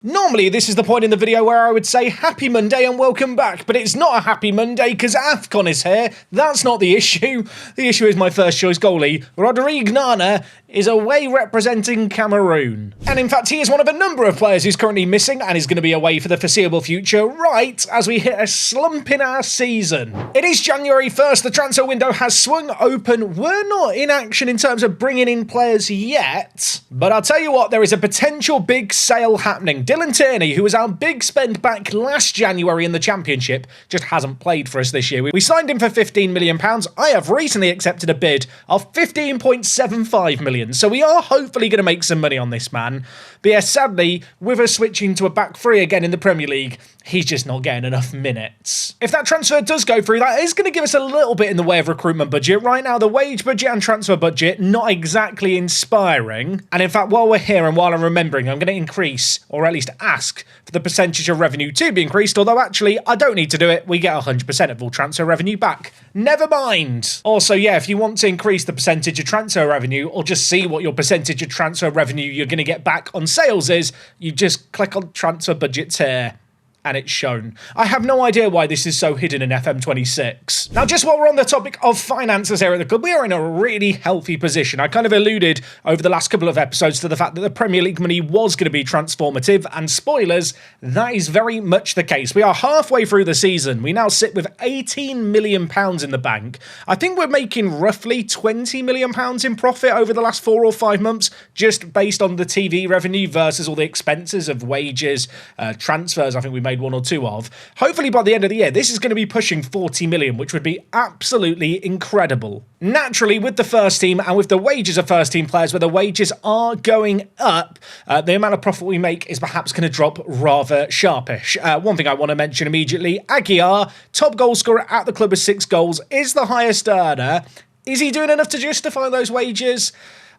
Normally, this is the point in the video where I would say happy Monday and welcome back, but it's not a happy Monday because AFCON is here. That's not the issue. The issue is my first choice goalie, Rodrigue Nana, is away representing Cameroon. And in fact, he is one of a number of players who's currently missing and is going to be away for the foreseeable future, right as we hit a slump in our season. It is January 1st, the transfer window has swung open. We're not in action in terms of bringing in players yet, but I'll tell you what, there is a potential big sale happening. Dylan Tierney, who was our big spend back last January in the Championship, just hasn't played for us this year. We signed him for £15 million. I have recently accepted a bid of £15.75 million. So we are hopefully going to make some money on this man. But yeah, sadly, with us switching to a back three again in the Premier League, he's just not getting enough minutes. If that transfer does go through, that is going to give us a little bit in the way of recruitment budget. Right now, the wage budget and transfer budget, not exactly inspiring. And in fact, while we're here and while I'm remembering, I'm going to increase, or at least ask, for the percentage of revenue to be increased, although actually, I don't need to do it. We get 100% of all transfer revenue back. Never mind. Also, yeah, if you want to increase the percentage of transfer revenue, or just see what your percentage of transfer revenue you're going to get back on sales is, you just click on transfer budgets here. And it's shown. I have no idea why this is so hidden in FM26. Now, just while we're on the topic of finances here at the club, we are in a really healthy position. I kind of alluded over the last couple of episodes to the fact that the Premier League money was going to be transformative, and spoilers, that is very much the case. We are halfway through the season. We now sit with £18 million in the bank. I think we're making roughly £20 million in profit over the last 4 or 5 months, just based on the TV revenue versus all the expenses of wages, transfers. I think we made 1 or 2 of. Hopefully by the end of the year, this is going to be pushing 40 million, which would be absolutely incredible. Naturally, with the first team and with the wages of first team players, where the wages are going up, the amount of profit we make is perhaps going to drop rather sharpish. One thing I want to mention immediately, Aguiar, top goal scorer at the club with 6 goals, is the highest earner. Is he doing enough to justify those wages?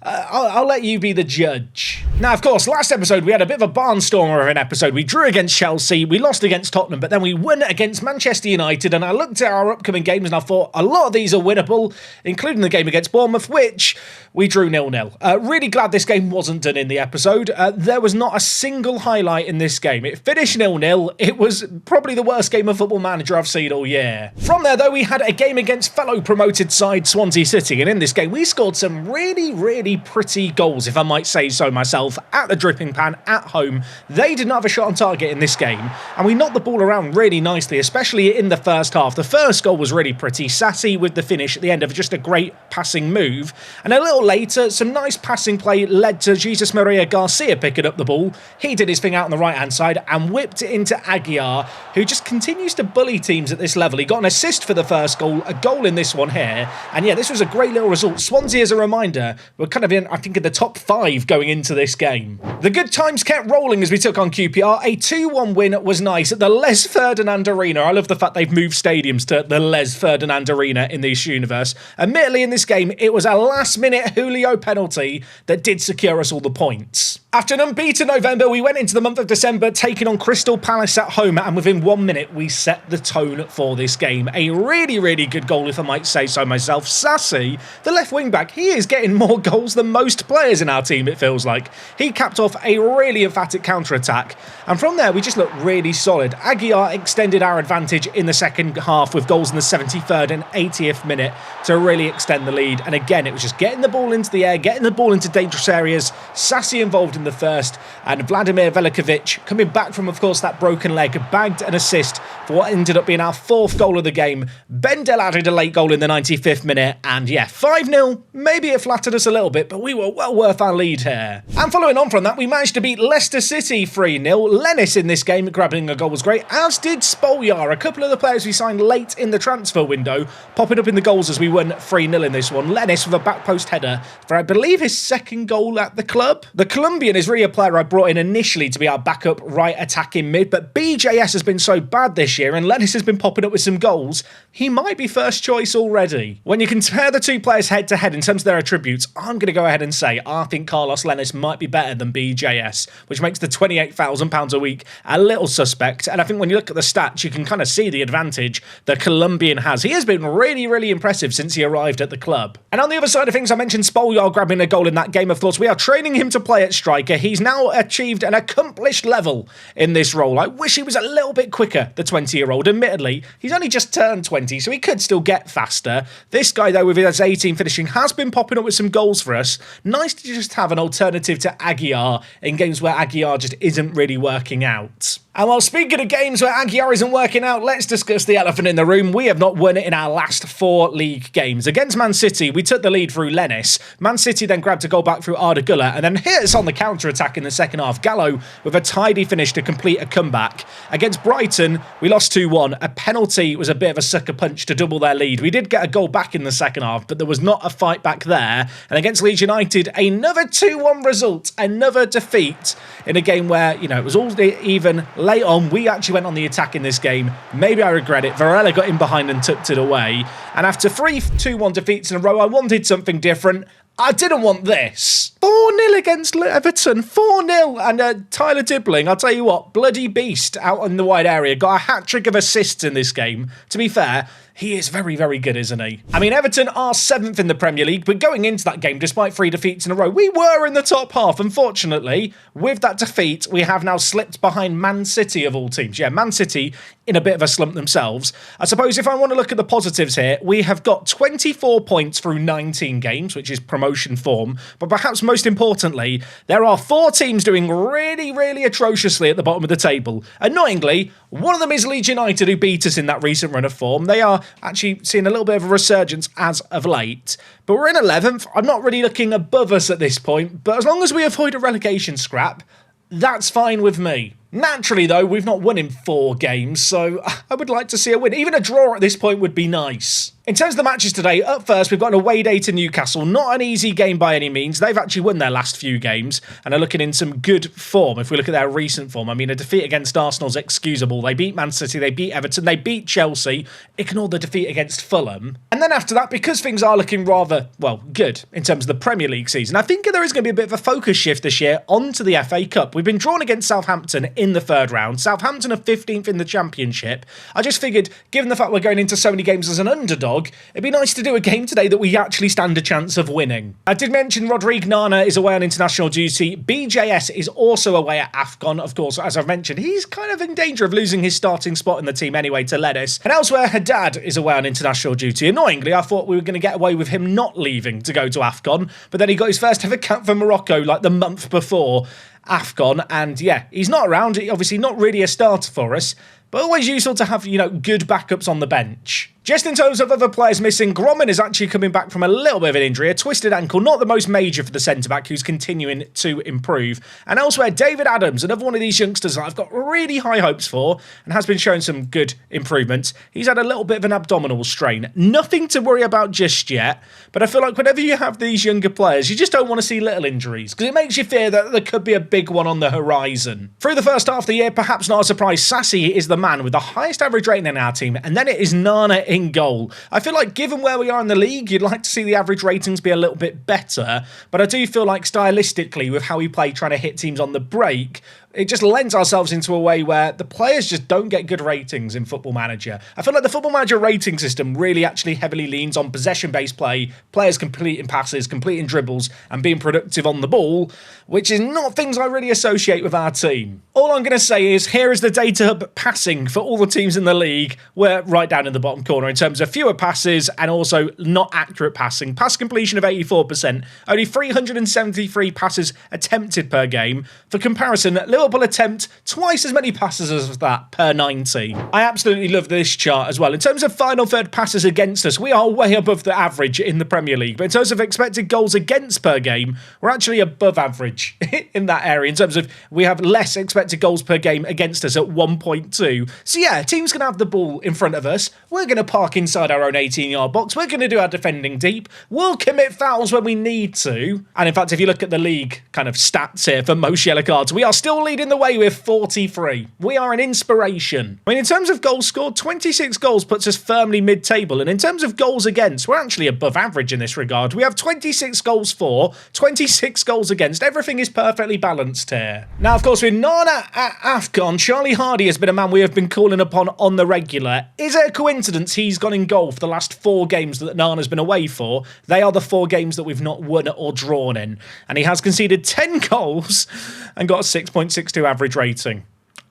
I'll let you be the judge. Now, of course, last episode we had a bit of a barnstormer of an episode. We drew against Chelsea, we lost against Tottenham, but then we won against Manchester United, and I looked at our upcoming games and I thought a lot of these are winnable, including the game against Bournemouth, which we drew 0-0. Really glad this game wasn't done in the episode. There was not a single highlight in this game. It finished 0-0. It was probably the worst game of Football Manager I've seen all year. From there, though, we had a game against fellow promoted side Swansea City, and in this game we scored some really pretty goals, if I might say so myself, at the dripping pan at home. They did not have a shot on target in this game, and we knocked the ball around really nicely, especially in the first half. The first goal was really pretty, sassy with the finish at the end of just a great passing move, and a little later some nice passing play led to Jesus Maria Garcia picking up the ball. He did his thing out on the right hand side and whipped it into Aguiar, who just continues to bully teams at this level. He got an assist for the first goal, a goal in this one here, and yeah, this was a great little result. Swansea, as a reminder, were kind of in, I think, in the top 5 going into this game. The good times kept rolling as we took on QPR. A 2-1 win was nice at the Les Ferdinand Arena. I love the fact they've moved stadiums to the Les Ferdinand Arena in this universe. Admittedly, in this game, it was a last-minute Julio penalty that did secure us all the points. After an unbeaten November, we went into the month of December taking on Crystal Palace at home, and within 1 minute, we set the tone for this game. A really good goal, if I might say so myself. Sassy, the left wing-back, he is getting more goals than most players in our team, it feels like. He capped off a really emphatic counter-attack, and from there, we just looked really solid. Aguiar extended our advantage in the second half with goals in the 73rd and 80th minute to really extend the lead, and again, it was just getting the ball into the air, getting the ball into dangerous areas. Sassy involved in the first, and Vladimir Velikovic, coming back from, of course, that broken leg, bagged an assist for what ended up being our 4th goal of the game. Bendel added a late goal in the 95th minute, and yeah, 5-0. Maybe it flattered us a little bit, but we were well worth our lead here. And following on from that, we managed to beat Leicester City 3-0. Lennis in this game grabbing a goal was great, as did Spolyar. A couple of the players we signed late in the transfer window popping up in the goals as we won 3-0 in this one. Lennis with a back post header for, I believe, his 2nd goal at the club. The Colombian is really a player I brought in initially to be our backup right attacking mid, but BJS has been so bad this year and Lennis has been popping up with some goals, he might be first choice already. When you compare the two players head to head in terms of their attributes, I'm going to go ahead and say I think Carlos Lennis might be better than BJS, which makes the £28,000 a week a little suspect, and I think when you look at the stats, you can kind of see the advantage the Colombian has. He has been really impressive since he arrived at the club. And on the other side of things, I mentioned Spolyar grabbing a goal in that game. Of course, we are training him to play at striker. striker. He's now achieved an accomplished level in this role. I wish he was a little bit quicker, the 20-year-old. Admittedly, he's only just turned 20, so he could still get faster. This guy, though, with his 18 finishing, has been popping up with some goals for us. Nice to just have an alternative to Aguiar in games where Aguiar just isn't really working out. And while speaking of games where Aguiar isn't working out, let's discuss the elephant in the room. We have not won it in our last 4 league games. Against Man City, we took the lead through Lennis. Man City then grabbed a goal back through Arda Güler and then hit us on the counter-attack in the second half. Gallo with a tidy finish to complete a comeback. Against Brighton, we lost 2-1. A penalty was a bit of a sucker punch to double their lead. We did get a goal back in the second half, but there was not a fight back there. And against Leeds United, another 2-1 result, another defeat in a game where, you know, it was all even. Late on, we actually went on the attack in this game. Maybe I regret it. Varela got in behind and tucked it away. And after 3 2-1 defeats in a row, I wanted something different. I didn't want this. 4-0 against Everton. 4-0. And Tyler Dibbling, I'll tell you what, bloody beast out in the wide area. Got a hat-trick of assists in this game. To be fair, he is very, very good, isn't he? I mean, Everton are 7th in the Premier League, but going into that game, despite 3 defeats in a row, we were in the top half. Unfortunately, with that defeat, we have now slipped behind Man City of all teams. Yeah, Man City in a bit of a slump themselves. I suppose if I want to look at the positives here, we have got 24 points through 19 games, which is promotion form. But perhaps most importantly, there are 4 teams doing really, really atrociously at the bottom of the table. Annoyingly, one of them is Leeds United, who beat us in that recent run of form. They are actually seeing a little bit of a resurgence as of late. But we're in 11th. I'm not really looking above us at this point, but as long as we avoid a relegation scrap, that's fine with me. Naturally, though, we've not won in 4 games, so I would like to see a win. Even a draw at this point would be nice. In terms of the matches today, up first, we've got an away day to Newcastle. Not an easy game by any means. They've actually won their last few games and are looking in some good form. If we look at their recent form, I mean, a defeat against Arsenal's excusable. They beat Man City, they beat Everton, they beat Chelsea. Ignore the defeat against Fulham. And then after that, because things are looking rather, well, good in terms of the Premier League season, I think there is going to be a bit of a focus shift this year onto the FA Cup. We've been drawn against Southampton in the 3rd round. Southampton are 15th in the Championship. I just figured, given the fact we're going into so many games as an underdog, it'd be nice to do a game today that we actually stand a chance of winning. I did mention Rodrigue Nana is away on international duty. BJS is also away at AFCON. Of course, as I've mentioned, he's kind of in danger of losing his starting spot in the team anyway to Lettuce. And elsewhere, Haddad is away on international duty. Annoyingly, I thought we were going to get away with him not leaving to go to AFCON, but then he got his first ever cap for Morocco like the month before AFCON, and yeah, he's not around. Obviously not really a starter for us, but always useful to have, you know, good backups on the bench. Just in terms of other players missing, Grommen is actually coming back from a little bit of an injury, a twisted ankle, not the most major for the centre-back, who's continuing to improve. And elsewhere, David Addons, another one of these youngsters that I've got really high hopes for and has been showing some good improvements. He's had a little bit of an abdominal strain. Nothing to worry about just yet, but I feel like whenever you have these younger players, you just don't want to see little injuries, because it makes you fear that there could be a big one on the horizon. Through the first half of the year, perhaps not a surprise, Sassy is the man with the highest average rating in our team, and then it is Nana in goal. I feel like given where we are in the league, you'd like to see the average ratings be a little bit better, but I do feel like stylistically, with how we play trying to hit teams on the break, it just lends ourselves into a way where the players just don't get good ratings in Football Manager. I feel like the Football Manager rating system really actually heavily leans on possession-based play, players completing passes, completing dribbles, and being productive on the ball, which is not things I really associate with our team. All I'm going to say is, here is the data hub passing for all the teams in the league. We're right down in the bottom corner in terms of fewer passes and also not accurate passing. Pass completion of 84%, only 373 passes attempted per game. For comparison, Liverpool attempt twice as many passes as that per 90. I absolutely love this chart as well. In terms of final third passes against us, we are way above the average in the Premier League. But in terms of expected goals against per game, we're actually above average in that area. In terms of, we have less expected goals per game against us at 1.2. So yeah, teams can have the ball in front of us. We're going to park inside our own 18-yard box. We're going to do our defending deep. We'll commit fouls when we need to. And in fact, if you look at the league kind of stats here for most yellow cards, we are still leading the way with 43. We are an inspiration. I mean, in terms of goals scored, 26 goals puts us firmly mid-table, and in terms of goals against, we're actually above average in this regard. We have 26 goals for, 26 goals against. Everything is perfectly balanced here. Now, of course, with Nana at AFCON, Charlie Hardy has been a man we have been calling upon on the regular. Is it a coincidence he's gone in goal for the last 4 games that Nana's been away for? They are the 4 games that we've not won or drawn in. And he has conceded 10 goals and got a 6.62 average rating.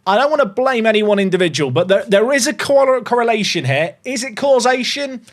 I don't want to blame any one individual, but there is a correlation here. Is it causation?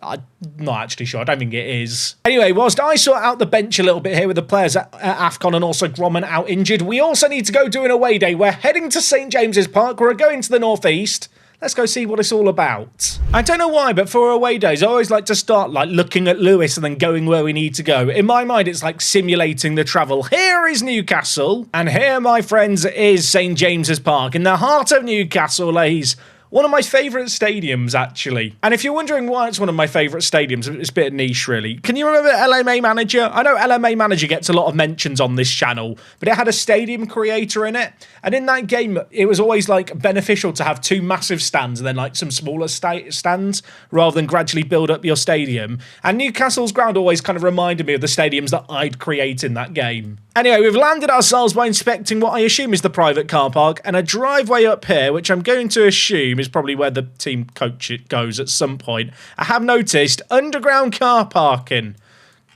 I'm not actually sure. I don't think it is. Anyway, whilst I sort out the bench a little bit here with the players at AFCON and also Gromman out injured, we also need to go do an away day. We're heading to St James's Park. We're going to the northeast. Let's go see what it's all about. I don't know why, but for away days, I always like to start like looking at Lewis and then going where we need to go. In my mind, it's like simulating the travel. Here is Newcastle, and here, my friends, is St James's Park. In the heart of Newcastle lays one of my favourite stadiums, actually. And if you're wondering why it's one of my favourite stadiums, it's a bit niche, really. Can you remember LMA Manager? I know LMA Manager gets a lot of mentions on this channel, but it had a stadium creator in it. And in that game, it was always, like, beneficial to have 2 massive stands and then, like, some smaller stands, rather than gradually build up your stadium. And Newcastle's ground always kind of reminded me of the stadiums that I'd create in that game. Anyway, we've landed ourselves by inspecting what I assume is the private car park, and a driveway up here, which I'm going to assume is probably where the team coach goes at some point. I have noticed underground car parking.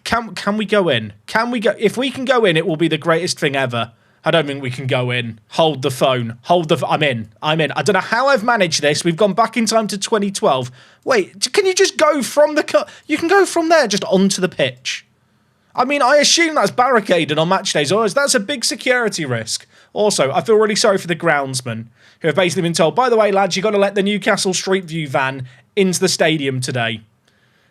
Can we go in? Can we go? If we can go in, it will be the greatest thing ever. I don't think we can go in. Hold the phone. I'm in. I don't know how I've managed this. We've gone back in time to 2012. Wait, can you just go from the car? You can go from there just onto the pitch. I mean, I assume that's barricaded on match days, or that's a big security risk. Also, I feel really sorry for the groundsmen, who have basically been told, by the way, lads, you've got to let the Newcastle Street View van into the stadium today.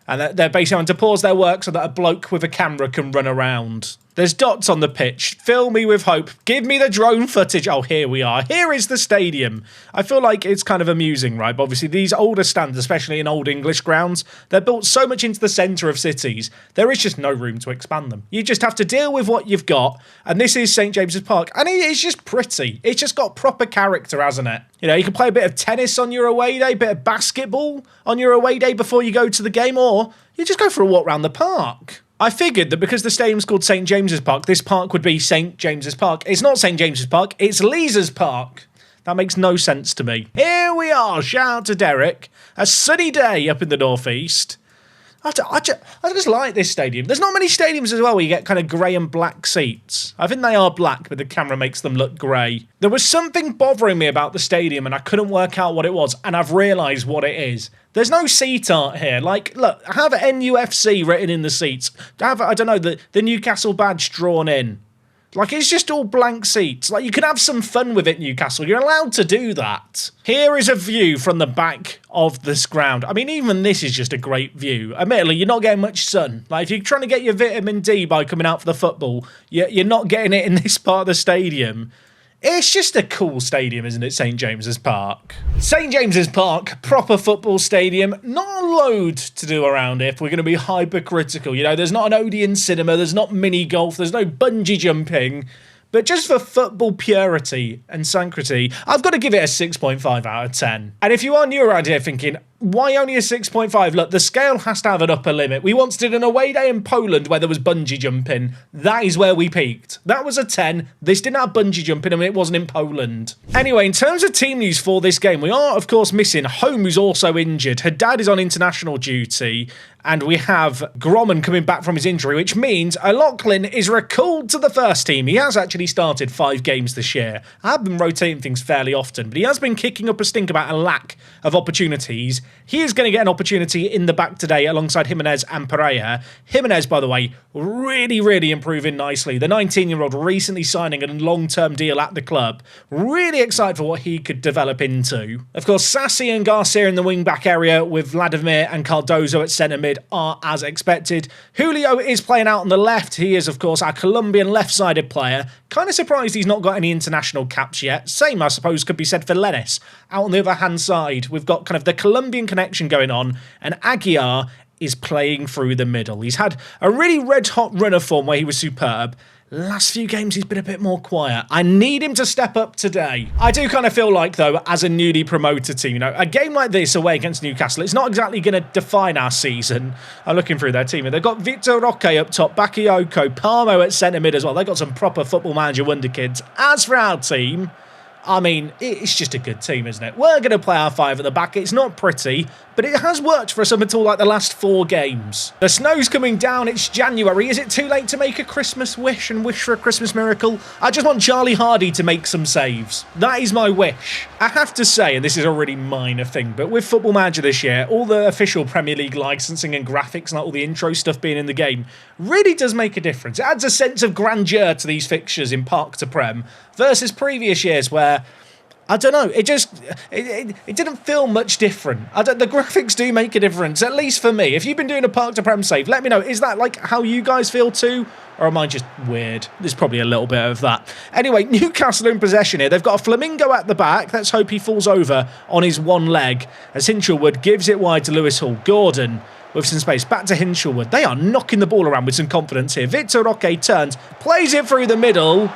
And they're basically having to pause their work so that a bloke with a camera can run around. There's dots on the pitch. Fill me with hope. Give me the drone footage. Oh, here we are. Here is the stadium. I feel like it's kind of amusing, right? But obviously, these older stands, especially in old English grounds, they're built so much into the centre of cities, there is just no room to expand them. You just have to deal with what you've got. And this is St James's Park. And it's just pretty. It's just got proper character, hasn't it? You know, you can play a bit of tennis on your away day, a bit of basketball on your away day before you go to the game, or you just go for a walk around the park. I figured that because the stadium's called St James's Park, this park would be St James's Park. It's not St James's Park, it's Leazer's Park. That makes no sense to me. Here we are, shout out to Derek. A sunny day up in the northeast. I just like this stadium. There's not many stadiums as well where you get kind of grey and black seats. I think they are black, but the camera makes them look grey. There was something bothering me about the stadium and I couldn't work out what it was, and I've realised what it is. There's no seat art here. Like, look, have NUFC written in the seats. Have, I don't know, the Newcastle badge drawn in. Like, it's just all blank seats. Like, you can have some fun with it, Newcastle. You're allowed to do that. Here is a view from the back of this ground. I mean, even this is just a great view. Admittedly, you're not getting much sun. Like, if you're trying to get your vitamin D by coming out for the football, you're not getting it in this part of the stadium. It's just a cool stadium, isn't it, St James's Park? St James's Park, proper football stadium. Not a load to do around it if we're going to be hypercritical. You know, there's not an Odeon cinema, there's not mini golf, there's no bungee jumping. But just for football purity and sanctity, I've got to give it a 6.5 out of 10. And if you are new around here thinking, why only a 6.5? Look, the scale has to have an upper limit. We once did an away day in Poland where there was bungee jumping. That is where we peaked. That was a 10. This didn't have bungee jumping and it wasn't in Poland. Anyway, in terms of team news for this game, we are, of course, missing Home, who's also injured. Her dad is on international duty. And we have Gromman coming back from his injury, which means O'Loughlin is recalled to the first team. He has actually started 5 games this year. I have been rotating things fairly often, but he has been kicking up a stink about a lack of opportunities. He is going to get an opportunity in the back today alongside Jimenez and Pereira. Jimenez, by the way, really improving nicely. The 19-year-old recently signing a long-term deal at the club. Really excited for what he could develop into. Of course, Sassi and Garcia in the wing-back area with Vladimir and Cardozo at centre-mid are as expected. Julio is playing out on the left. He is, of course, our Colombian left-sided player. Kind of surprised he's not got any international caps yet. Same, I suppose, could be said for Lenis. Out on the other hand side, we've got kind of the Colombian connection going on, and Aguiar is playing through the middle. He's had a really red-hot run of form where he was superb. Last few games, he's been a bit more quiet. I need him to step up today. I do kind of feel like, though, as a newly promoted team, you know, a game like this away against Newcastle, it's not exactly going to define our season. I'm looking through their team, and they've got Victor Roque up top, Bakayoko, Palmo at centre mid as well. They've got some proper Football Manager wonder kids. As for our team, I mean, it's just a good team, isn't it? We're going to play our 5 at the back. It's not pretty, but it has worked for us up until like the last 4 games. The snow's coming down. It's January. Is it too late to make a Christmas wish and wish for a Christmas miracle? I just want Charlie Hardy to make some saves. That is my wish. I have to say, and this is a really minor thing, but with Football Manager this year, all the official Premier League licensing and graphics and like all the intro stuff being in the game really does make a difference. It adds a sense of grandeur to these fixtures in Park to Prem versus previous years where, I don't know, it didn't feel much different. The graphics do make a difference, at least for me. If you've been doing a Park to Prem save, let me know. Is that like how you guys feel too? Or am I just weird? There's probably a little bit of that. Anyway, Newcastle in possession here. They've got a Flamingo at the back. Let's hope he falls over on his one leg as Hinchelwood gives it wide to Lewis Hall. Gordon with some space. Back to Hinchelwood. They are knocking the ball around with some confidence here. Victor Roque turns, plays it through the middle.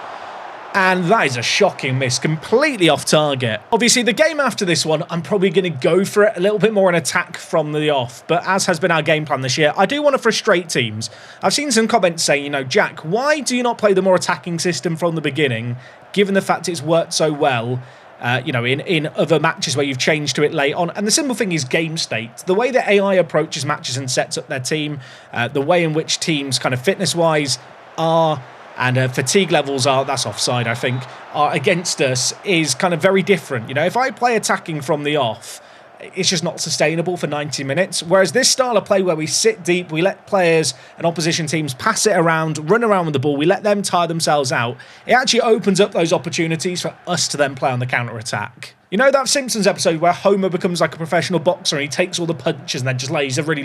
And that is a shocking miss, completely off target. Obviously, the game after this one, I'm probably going to go for it a little bit more an attack from the off. But as has been our game plan this year, I do want to frustrate teams. I've seen some comments saying, you know, Jack, why do you not play the more attacking system from the beginning, given the fact it's worked so well, you know, in other matches where you've changed to it late on? And the simple thing is game state. The way that AI approaches matches and sets up their team, the way in which teams kind of fitness-wise are... and fatigue levels are, that's offside I think, are against us is kind of very different. You know, if I play attacking from the off, it's just not sustainable for 90 minutes. Whereas this style of play where we sit deep, we let players and opposition teams pass it around, run around with the ball, we let them tire themselves out, it actually opens up those opportunities for us to then play on the counter-attack. You know that Simpsons episode where Homer becomes like a professional boxer and he takes all the punches and then just lays a really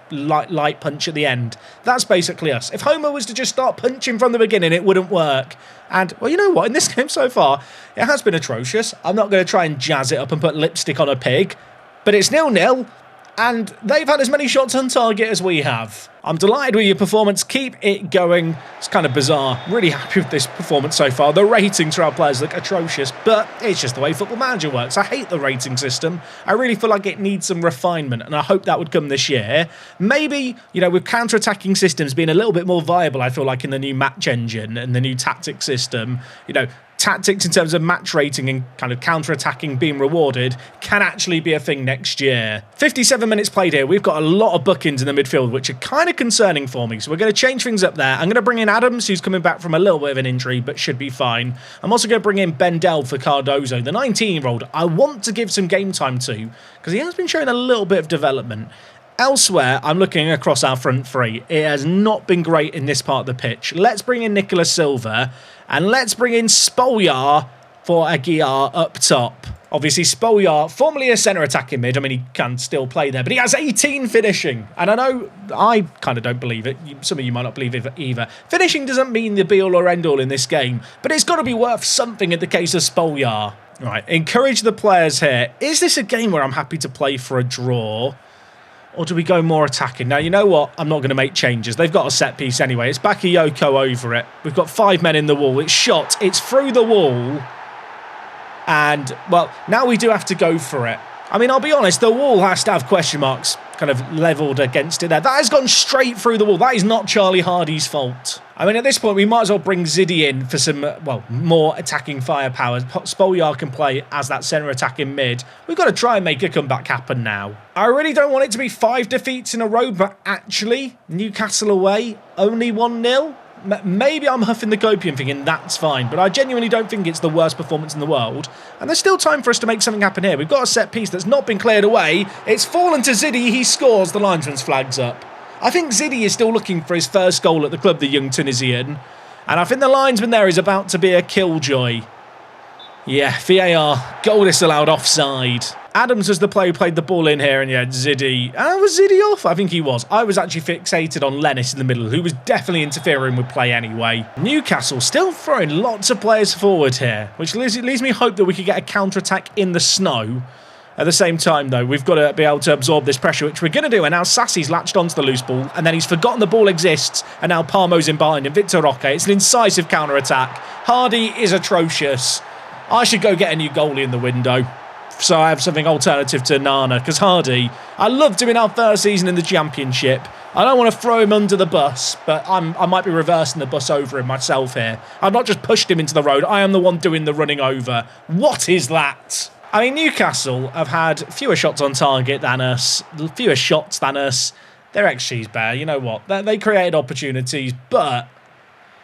light punch at the end? That's basically us. If Homer was to just start punching from the beginning, it wouldn't work. And, well, you know what? In this game so far, it has been atrocious. I'm not going to try and jazz it up and put lipstick on a pig, but it's 0-0. And they've had as many shots on target as we have. I'm delighted with your performance. Keep it going. It's kind of bizarre. Really happy with this performance so far. The ratings for our players look atrocious, but it's just the way Football Manager works. I hate the rating system. I really feel like it needs some refinement, and I hope that would come this year. Maybe, you know, with counter-attacking systems being a little bit more viable, I feel like in the new match engine and the new tactic system, you know, tactics in terms of match rating and kind of counter-attacking being rewarded can actually be a thing next year. 57 minutes played here. We've got a lot of bookings in the midfield, which are kind of concerning for me. So we're going to change things up there. I'm going to bring in Addons, who's coming back from a little bit of an injury, but should be fine. I'm also going to bring in Bendel for Cardozo, the 19-year-old. I want to give some game time to, because he has been showing a little bit of development. Elsewhere, I'm looking across our front three. It has not been great in this part of the pitch. Let's bring in Nicolas Silva, and let's bring in Spolyar for Aguiar up top. Obviously, Spolyar, formerly a centre attacking mid. I mean, he can still play there, but he has 18 finishing. And I know I kind of don't believe it. Some of you might not believe it either. Finishing doesn't mean the be-all or end-all in this game, but it's got to be worth something in the case of Spolyar. Right, encourage the players here. Is this a game where I'm happy to play for a draw? Or do we go more attacking? Now, you know what? I'm not going to make changes. They've got a set piece anyway. It's Bakayoko over it. We've got 5 men in the wall. It's shot. It's through the wall. And, well, now we do have to go for it. I mean, I'll be honest. The wall has to have question marks kind of levelled against it there. That has gone straight through the wall. That is not Charlie Hardy's fault. I mean, at this point, we might as well bring Ziddy in for some, well, more attacking firepower. Spolyar can play as that centre attacking mid. We've got to try and make a comeback happen now. I really don't want it to be 5 defeats in a row, but actually, Newcastle away, only 1-0. Maybe I'm huffing the copium thinking that's fine, but I genuinely don't think it's the worst performance in the world. And there's still time for us to make something happen here. We've got a set piece that's not been cleared away. It's fallen to Ziddy. He scores. The linesman's flags up. I think Ziddy is still looking for his first goal at the club, the young Tunisian. And I think the linesman there is about to be a killjoy. Yeah, VAR. Goal disallowed, offside. Addons was the player who played the ball in here, and yeah, Ziddy. Was Ziddy off? I think he was. I was actually fixated on Lennis in the middle, who was definitely interfering with play anyway. Newcastle still throwing lots of players forward here, which leaves me hope that we could get a counter-attack in the snow. At the same time, though, we've got to be able to absorb this pressure, which we're going to do. And now Sassi's latched onto the loose ball, and then he's forgotten the ball exists, and now Palmo's in behind him. Victor Roque, it's an incisive counter-attack. Hardy is atrocious. I should go get a new goalie in the window, so I have something alternative to Nana, because Hardy, I loved him in our first season in the Championship. I don't want to throw him under the bus, but I might be reversing the bus over him myself here. I've not just pushed him into the road, I am the one doing the running over. What is that? I mean, Newcastle have had fewer shots on target than us, fewer shots than us. Their XG's better, you know what? They created opportunities, but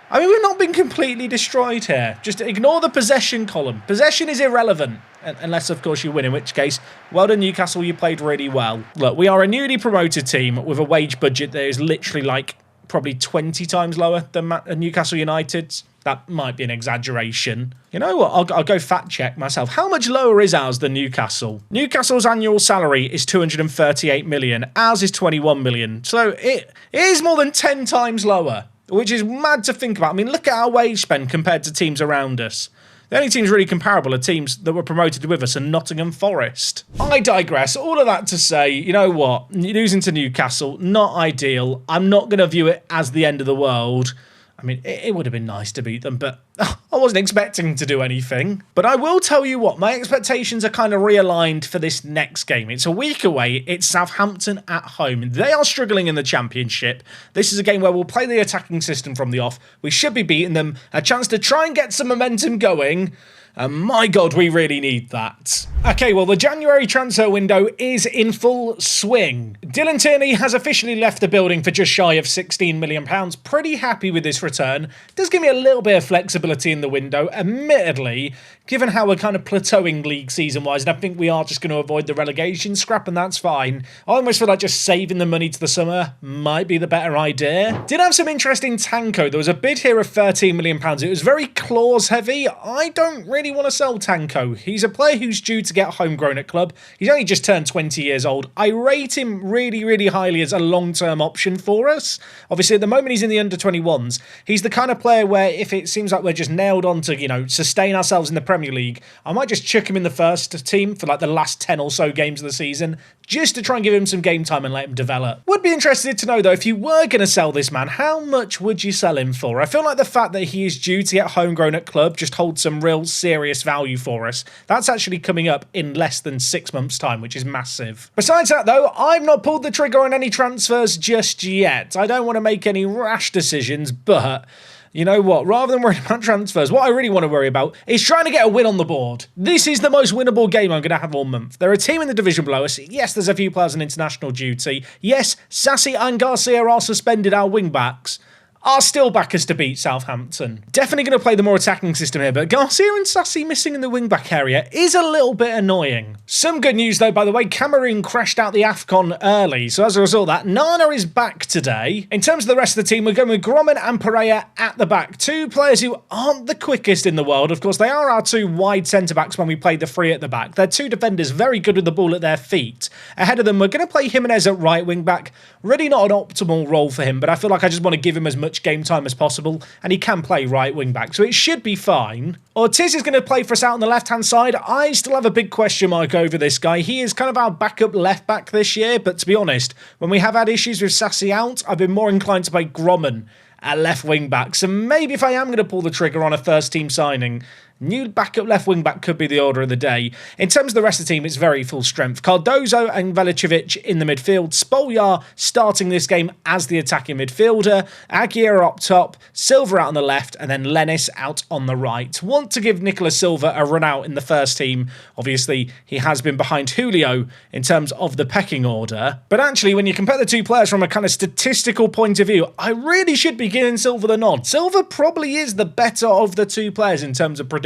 I mean, we've not been completely destroyed here. Just ignore the possession column. Possession is irrelevant, unless, of course, you win, in which case, well done, Newcastle, you played really well. Look, we are a newly promoted team with a wage budget that is literally like probably 20 times lower than Newcastle United's. That might be an exaggeration. You know what? I'll go fact check myself. How much lower is ours than Newcastle? Newcastle's annual salary is 238 million. Ours is 21 million. So it is more than 10 times lower, which is mad to think about. I mean, look at our wage spend compared to teams around us. The only teams really comparable are teams that were promoted with us, and Nottingham Forest. I digress. All of that to say, you know what? Losing to Newcastle, not ideal. I'm not going to view it as the end of the world. I mean, it would have been nice to beat them, but I wasn't expecting to do anything. But I will tell you what, my expectations are kind of realigned for this next game. It's a week away. It's Southampton at home. They are struggling in the Championship. This is a game where we'll play the attacking system from the off. We should be beating them. A chance to try and get some momentum going. And my God, we really need that. Okay, well, the January transfer window is in full swing. Dylan Tierney has officially left the building for just shy of £16 million. Pretty happy with this return. Does give me a little bit of flexibility in the window, admittedly, given how we're kind of plateauing league season-wise, and I think we are just going to avoid the relegation scrap, and that's fine. I almost feel like just saving the money to the summer might be the better idea. Did have some interest in Tanko. There was a bid here of £13 million. It was very clause-heavy. I don't really want to sell Tanko. He's a player who's due to get homegrown at club. He's only just turned 20 years old. I rate him really, really highly as a long-term option for us. Obviously, at the moment, he's in the under-21s. He's the kind of player where if it seems like we're just nailed on to, you know, sustain ourselves in the Premier League, I might just chuck him in the first team for like the last 10 or so games of the season, just to try and give him some game time and let him develop. Would be interested to know, though, if you were going to sell this man, how much would you sell him for? I feel like the fact that he is due to get homegrown at club just holds some real serious value for us. That's actually coming up in less than 6 months' time, which is massive. Besides that, though, I've not pulled the trigger on any transfers just yet. I don't want to make any rash decisions, but you know what? Rather than worrying about transfers, what I really want to worry about is trying to get a win on the board. This is the most winnable game I'm going to have all month. They're a team in the division below us. Yes, there's a few players on international duty. Yes, Sassi and Garcia are suspended, our wing-backs are still backers to beat Southampton. Definitely going to play the more attacking system here, but Garcia and Sassi missing in the wing-back area is a little bit annoying. Some good news, though, by the way. Cameroon crashed out the AFCON early, so as a result of that, Nana is back today. In terms of the rest of the team, we're going with Grommen and Pereira at the back. Two players who aren't the quickest in the world. Of course, they are our two wide centre-backs when we played the three at the back. They're two defenders very good with the ball at their feet. Ahead of them, we're going to play Jimenez at right wing-back. Really not an optimal role for him, but I feel like I just want to give him as much game time as possible, and he can play right wing back, so it should be fine. Ortiz is going to play for us out on the left-hand side. I still have a big question mark over this guy. He is kind of our backup left back this year, but to be honest, when we have had issues with Sassi out, I've been more inclined to play Grommen at left wing back, so maybe if I am going to pull the trigger on a first team signing, new backup left wing back could be the order of the day. In terms of the rest of the team, it's very full strength. Cardozo and Velicevic in the midfield. Spolyar starting this game as the attacking midfielder. Aguirre up top. Silva out on the left. And then Lennis out on the right. Want to give Nicolas Silva a run out in the first team. Obviously, he has been behind Julio in terms of the pecking order. But actually, when you compare the two players from a kind of statistical point of view, I really should be giving Silva the nod. Silva probably is the better of the two players in terms of production.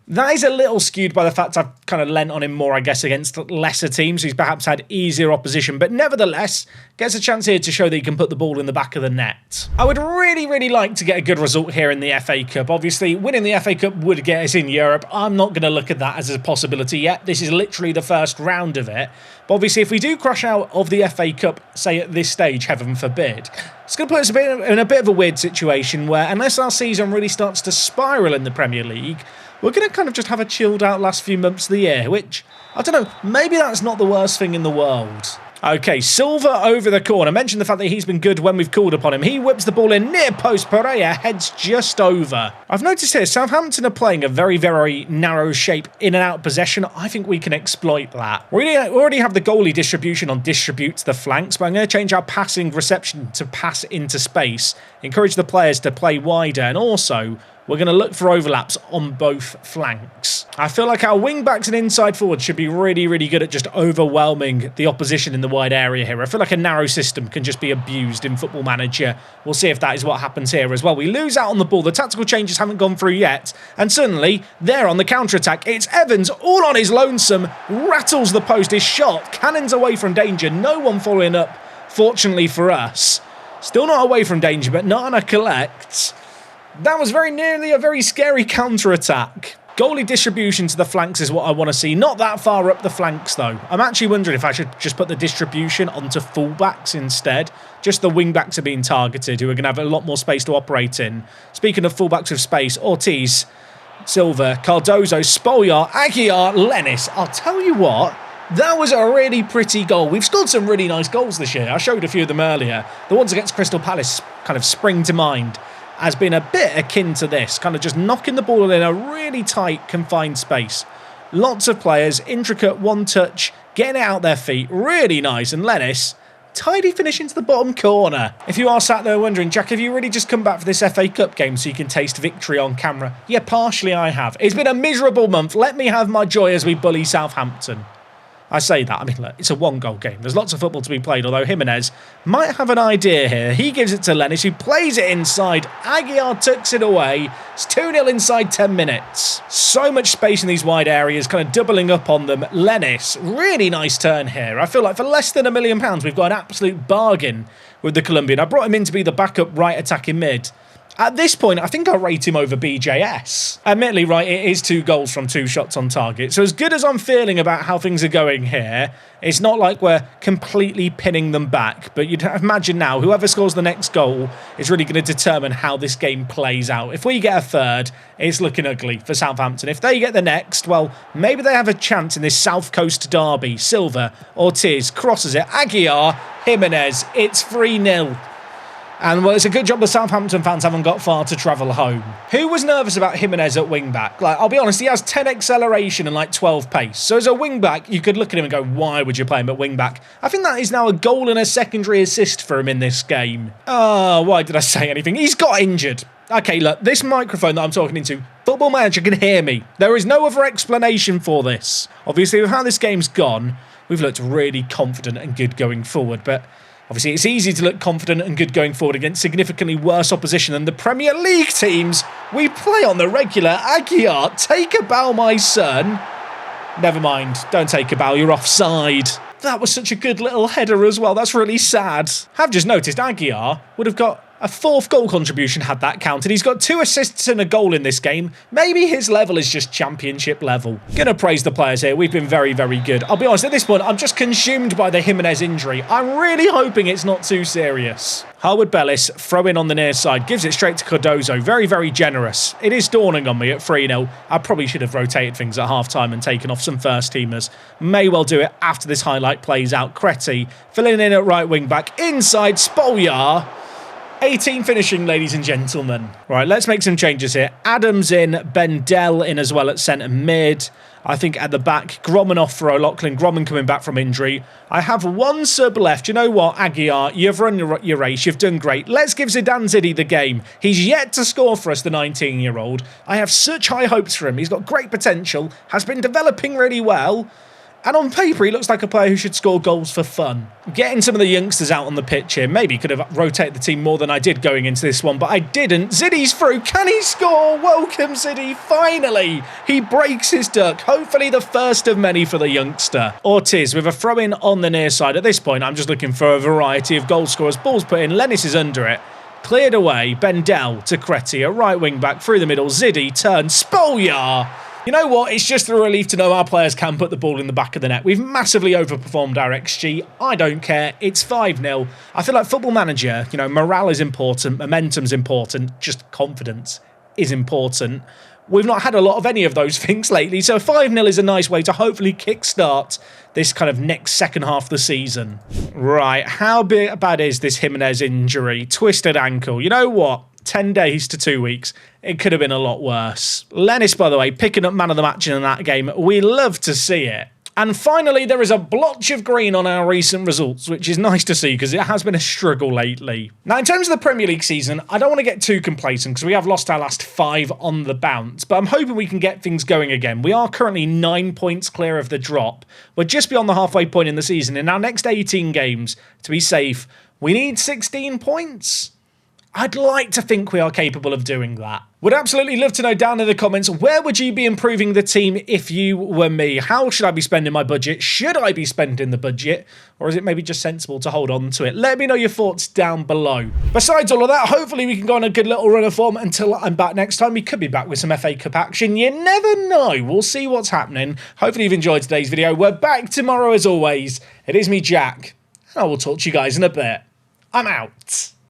That is a little skewed by the fact I've kind of lent on him more, I guess, against lesser teams who's perhaps had easier opposition, but nevertheless gets a chance here to show that he can put the ball in the back of the net. I would really, really like to get a good result here in the FA Cup. Obviously, winning the FA Cup would get us in Europe. I'm not going to look at that as a possibility yet. This is literally the first round of it. But obviously, if we do crash out of the FA Cup, say at this stage, heaven forbid, it's going to put us in a bit of a weird situation where, unless our season really starts to spiral in the Premier League, we're going to kind of just have a chilled out last few months of the year, which, I don't know, maybe that's not the worst thing in the world. Okay, Silva over the corner. Mentioned the fact that he's been good when we've called upon him. He whips the ball in near post. Pereira heads just over. I've noticed here, Southampton are playing a very, very narrow shape in and out possession. I think we can exploit that. We already have the goalie distribution on distribute to the flanks, but I'm going to change our passing reception to pass into space. Encourage the players to play wider, and also we're going to look for overlaps on both flanks. I feel like our wing-backs and inside forwards should be really, really good at just overwhelming the opposition in the wide area here. I feel like a narrow system can just be abused in Football Manager. We'll see if that is what happens here as well. We lose out on the ball. The tactical changes haven't gone through yet. And suddenly, there on the counter-attack, it's Evans all on his lonesome. Rattles the post. His shot cannons away from danger. No one following up, fortunately for us. Still not away from danger, but not on a collect. That was very nearly a very scary counter-attack. Goalie distribution to the flanks is what I want to see. Not that far up the flanks, though. I'm actually wondering if I should just put the distribution onto fullbacks instead. Just the wing-backs are being targeted, who are going to have a lot more space to operate in. Speaking of fullbacks with space, Ortiz, Silva, Cardozo, Spolyar, Aguiar, Lennis. I'll tell you what, that was a really pretty goal. We've scored some really nice goals this year. I showed a few of them earlier. The ones against Crystal Palace kind of spring to mind. Has been a bit akin to this, kind of just knocking the ball in a really tight, confined space. Lots of players, intricate one touch, getting it out their feet, really nice. And Lennis, tidy finish into the bottom corner. If you are sat there wondering, Jack, have you really just come back for this FA Cup game so you can taste victory on camera? Yeah, partially I have. It's been a miserable month. Let me have my joy as we bully Southampton. I say that, I mean, look, it's a one-goal game. There's lots of football to be played, although Jimenez might have an idea here. He gives it to Lennis, who plays it inside. Aguiar tucks it away. It's 2-0 inside 10 minutes. So much space in these wide areas, kind of doubling up on them. Lennis, really nice turn here. I feel like for less than £1 million, we've got an absolute bargain with the Colombian. I brought him in to be the backup right attacking mid. At this point, I think I'll rate him over BJS. Admittedly, right, it is 2 goals from 2 shots on target. So as good as I'm feeling about how things are going here, it's not like we're completely pinning them back. But you'd imagine now, whoever scores the next goal is really going to determine how this game plays out. If we get a third, it's looking ugly for Southampton. If they get the next, well, maybe they have a chance in this South Coast derby. Silva, Ortiz, crosses it. Aguiar, Jimenez, it's 3-0. And, well, it's a good job the Southampton fans haven't got far to travel home. Who was nervous about Jimenez at wing-back? Like, I'll be honest, he has 10 acceleration and, 12 pace. So as a wing-back, you could look at him and go, why would you play him at wing-back? I think that is now a goal and a secondary assist for him in this game. Oh, why did I say anything? He's got injured. Okay, look, this microphone that I'm talking into, Football Manager can hear me. There is no other explanation for this. Obviously, with how this game's gone, we've looked really confident and good going forward, but obviously, it's easy to look confident and good going forward against significantly worse opposition than the Premier League teams we play on the regular. Aguiar, take a bow, my son. Never mind, don't take a bow, you're offside. That was such a good little header as well. That's really sad. I've just noticed Aguiar would have got a 4th goal contribution had that counted. He's got 2 assists and a goal in this game. Maybe his level is just championship level. Gonna praise the players here. We've been very, very good. I'll be honest, at this point, I'm just consumed by the Jimenez injury. I'm really hoping it's not too serious. Harwood Bellis, throw in on the near side, gives it straight to Cardozo. Very, very generous. It is dawning on me at 3-0. I probably should have rotated things at half-time and taken off some first-teamers. May well do it after this highlight plays out. Creti, filling in at right wing-back. Inside, Spolyar. 18 finishing, ladies and gentlemen. Right, let's make some changes here. Addons in, Bendel in as well at centre mid. I think at the back, Gromanoff for O'Loughlin. Gromman coming back from injury. I have 1 sub left. You know what, Aguiar, you've run your race. You've done great. Let's give Zidane Ziddy the game. He's yet to score for us, the 19-year-old. I have such high hopes for him. He's got great potential. Has been developing really well. And on paper, he looks like a player who should score goals for fun. Getting some of the youngsters out on the pitch here. Maybe could have rotated the team more than I did going into this one, but I didn't. Ziddy's through. Can he score? Welcome, Ziddy. Finally, he breaks his duck. Hopefully the first of many for the youngster. Ortiz with a throw-in on the near side. At this point, I'm just looking for a variety of goal scorers. Ball's put in. Lennis is under it. Cleared away. Bendel to Creti, a right wing-back through the middle. Ziddy turns. Spolyar. You know what? It's just a relief to know our players can put the ball in the back of the net. We've massively overperformed our XG. I don't care. It's 5-0. I feel like Football Manager, morale is important, momentum's important, just confidence is important. we've not had a lot of any of those things lately, so 5-0 is a nice way to hopefully kickstart this kind of next second half of the season. Right, how bad is this Jimenez injury? Twisted ankle. You know what? 10 days to 2 weeks. It could have been a lot worse. Lennis, by the way, picking up man of the match in that game. We love to see it. And finally, there is a blotch of green on our recent results, which is nice to see because it has been a struggle lately. Now, in terms of the Premier League season, I don't want to get too complacent because we have lost our last 5 on the bounce, but I'm hoping we can get things going again. We are currently 9 points clear of the drop. We're just beyond the halfway point in the season. In our next 18 games, to be safe, we need 16 points. I'd like to think we are capable of doing that. Would absolutely love to know down in the comments, where would you be improving the team if you were me? How should I be spending my budget? Should I be spending the budget? Or is it maybe just sensible to hold on to it? Let me know your thoughts down below. Besides all of that, hopefully we can go on a good little run of form until I'm back next time. We could be back with some FA Cup action. You never know. We'll see what's happening. Hopefully you've enjoyed today's video. We're back tomorrow as always. It is me, Jack. And I will talk to you guys in a bit. I'm out.